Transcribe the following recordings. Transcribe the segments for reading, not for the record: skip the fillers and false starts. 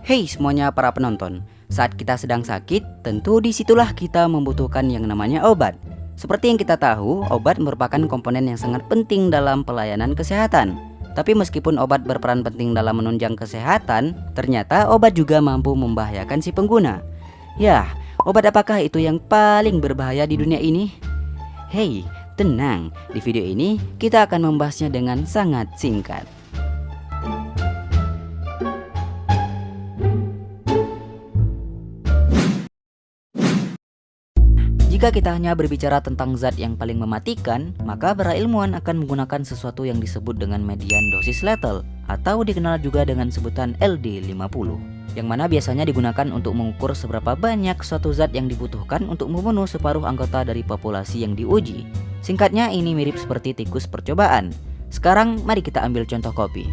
Hey semuanya para penonton, saat kita sedang sakit, tentu disitulah kita membutuhkan yang namanya obat. Seperti yang kita tahu, obat merupakan komponen yang sangat penting dalam pelayanan kesehatan. Tapi meskipun obat berperan penting dalam menunjang kesehatan, ternyata obat juga mampu membahayakan si pengguna. Yah, obat apakah itu yang paling berbahaya di dunia ini? Hey, tenang, di video ini kita akan membahasnya dengan sangat singkat. Jika kita hanya berbicara tentang zat yang paling mematikan, maka para ilmuwan akan menggunakan sesuatu yang disebut dengan median dosis lethal atau dikenal juga dengan sebutan LD50, yang mana biasanya digunakan untuk mengukur seberapa banyak suatu zat yang dibutuhkan untuk membunuh separuh anggota dari populasi yang diuji. Singkatnya ini mirip seperti tikus percobaan. Sekarang mari kita ambil contoh kopi.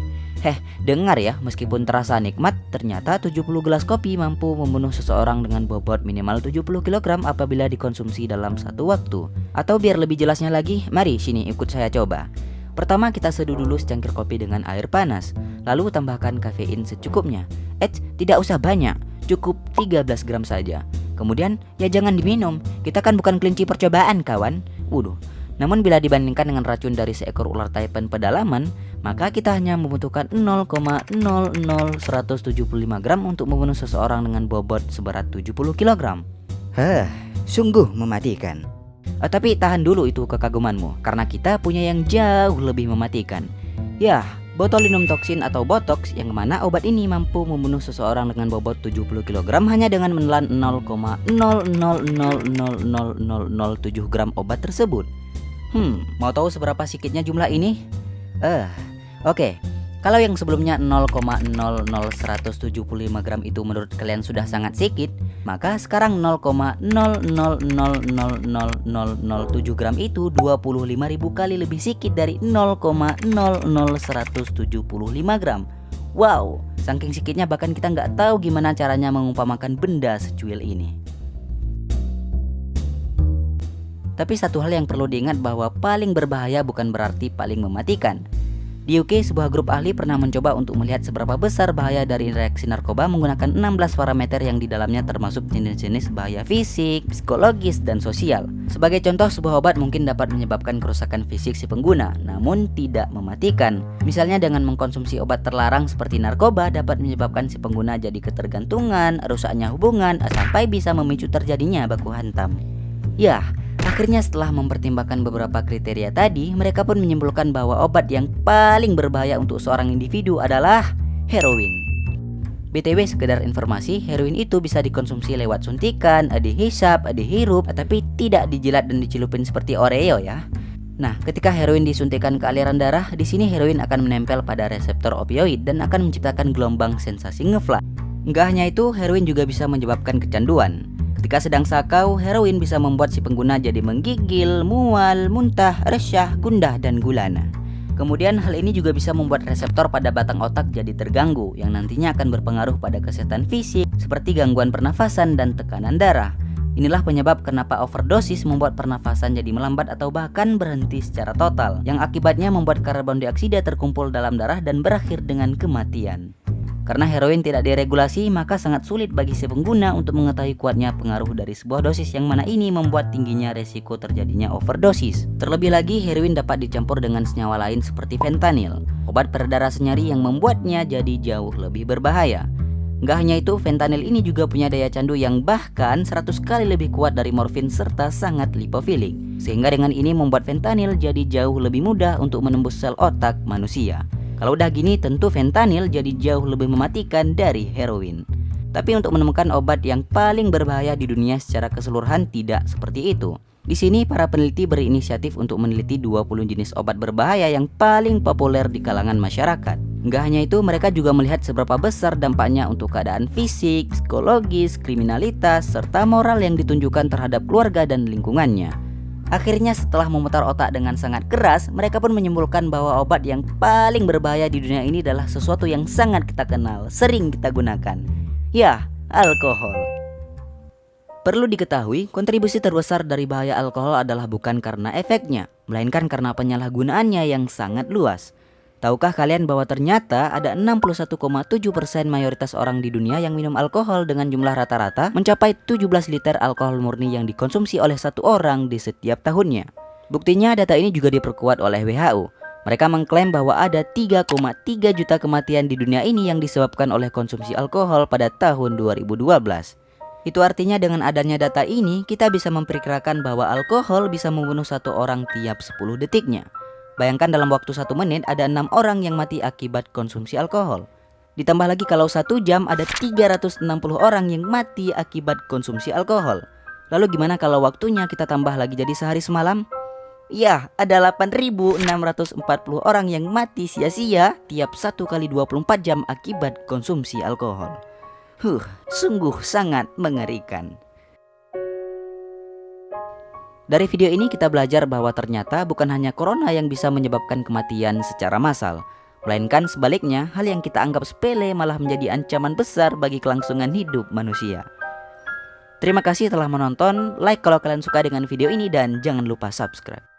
Dengar ya, meskipun terasa nikmat, ternyata 70 gelas kopi mampu membunuh seseorang dengan bobot minimal 70 kg apabila dikonsumsi dalam satu waktu. Atau biar lebih jelasnya lagi, mari sini ikut saya coba. Pertama kita seduh dulu secangkir kopi dengan air panas, lalu tambahkan kafein secukupnya. Tidak usah banyak, cukup 13 gram saja. Kemudian ya jangan diminum, kita kan bukan kelinci percobaan kawan. Namun bila dibandingkan dengan racun dari seekor ular taipan pedalaman, maka kita hanya membutuhkan 0,00175 gram untuk membunuh seseorang dengan bobot seberat 70 kg. Sungguh mematikan. Tapi tahan dulu itu kekagumanmu, karena kita punya yang jauh lebih mematikan. Yah, botulinum toksin atau botox, yang mana obat ini mampu membunuh seseorang dengan bobot 70 kg hanya dengan menelan 0,0000007 gram obat tersebut. Mau tahu seberapa sedikitnya jumlah ini? Oke. Kalau yang sebelumnya 0,00175 gram itu menurut kalian sudah sangat sedikit, maka sekarang 0,0000007 gram itu 25.000 kali lebih sedikit dari 0,00175 gram. Wow, saking sedikitnya bahkan kita nggak tahu gimana caranya mengumpamakan benda secuil ini. Tapi satu hal yang perlu diingat bahwa paling berbahaya bukan berarti paling mematikan. Di UK, sebuah grup ahli pernah mencoba untuk melihat seberapa besar bahaya dari reaksi narkoba menggunakan 16 parameter yang di dalamnya termasuk jenis-jenis bahaya fisik, psikologis, dan sosial. Sebagai contoh, sebuah obat mungkin dapat menyebabkan kerusakan fisik si pengguna, namun tidak mematikan. Misalnya dengan mengkonsumsi obat terlarang seperti narkoba dapat menyebabkan si pengguna jadi ketergantungan, rusaknya hubungan, sampai bisa memicu terjadinya baku hantam. Akhirnya setelah mempertimbangkan beberapa kriteria tadi, mereka pun menyimpulkan bahwa obat yang paling berbahaya untuk seorang individu adalah heroin. BTW sekedar informasi, heroin itu bisa dikonsumsi lewat suntikan, dihisap, dihirup, tapi tidak dijilat dan dicelupin seperti Oreo ya. Nah, ketika heroin disuntikan ke aliran darah, di sini heroin akan menempel pada reseptor opioid dan akan menciptakan gelombang sensasi ngefly. Enggak hanya itu, heroin juga bisa menyebabkan kecanduan. Ketika sedang sakau, heroin bisa membuat si pengguna jadi menggigil, mual, muntah, resah, gundah, dan gulana. Kemudian hal ini juga bisa membuat reseptor pada batang otak jadi terganggu, yang nantinya akan berpengaruh pada kesehatan fisik seperti gangguan pernafasan dan tekanan darah. Inilah penyebab kenapa overdosis membuat pernafasan jadi melambat atau bahkan berhenti secara total, yang akibatnya membuat karbon dioksida terkumpul dalam darah dan berakhir dengan kematian. Karena heroin tidak diregulasi, maka sangat sulit bagi si pengguna untuk mengetahui kuatnya pengaruh dari sebuah dosis, yang mana ini membuat tingginya resiko terjadinya overdosis. Terlebih lagi, heroin dapat dicampur dengan senyawa lain seperti fentanyl, obat peredar rasa nyeri yang membuatnya jadi jauh lebih berbahaya. Nggak hanya itu, fentanyl ini juga punya daya candu yang bahkan 100 kali lebih kuat dari morfin serta sangat lipofilik. Sehingga dengan ini membuat fentanyl jadi jauh lebih mudah untuk menembus sel otak manusia. Kalau udah gini tentu fentanyl jadi jauh lebih mematikan dari heroin. Tapi untuk menemukan obat yang paling berbahaya di dunia secara keseluruhan tidak seperti itu. Di sini para peneliti berinisiatif untuk meneliti 20 jenis obat berbahaya yang paling populer di kalangan masyarakat. Nggak hanya itu, mereka juga melihat seberapa besar dampaknya untuk keadaan fisik, psikologis, kriminalitas, serta moral yang ditunjukkan terhadap keluarga dan lingkungannya. Akhirnya setelah memutar otak dengan sangat keras, mereka pun menyimpulkan bahwa obat yang paling berbahaya di dunia ini adalah sesuatu yang sangat kita kenal, sering kita gunakan. Ya, alkohol. Perlu diketahui, kontribusi terbesar dari bahaya alkohol adalah bukan karena efeknya, melainkan karena penyalahgunaannya yang sangat luas. Tahukah kalian bahwa ternyata ada 61,7% mayoritas orang di dunia yang minum alkohol dengan jumlah rata-rata mencapai 17 liter alkohol murni yang dikonsumsi oleh satu orang di setiap tahunnya. Buktinya data ini juga diperkuat oleh WHO. Mereka mengklaim bahwa ada 3,3 juta kematian di dunia ini yang disebabkan oleh konsumsi alkohol pada tahun 2012. Itu artinya dengan adanya data ini, kita bisa memperkirakan bahwa alkohol bisa membunuh satu orang tiap 10 detiknya. Bayangkan dalam waktu 1 menit ada 6 orang yang mati akibat konsumsi alkohol. Ditambah lagi kalau 1 jam ada 360 orang yang mati akibat konsumsi alkohol. Lalu gimana kalau waktunya kita tambah lagi jadi sehari semalam? Ya, ada 8.640 orang yang mati sia-sia tiap 1 kali 24 jam akibat konsumsi alkohol. Sungguh sangat mengerikan. Dari video ini kita belajar bahwa ternyata bukan hanya corona yang bisa menyebabkan kematian secara massal, melainkan sebaliknya hal yang kita anggap sepele malah menjadi ancaman besar bagi kelangsungan hidup manusia. Terima kasih telah menonton, like kalau kalian suka dengan video ini dan jangan lupa subscribe.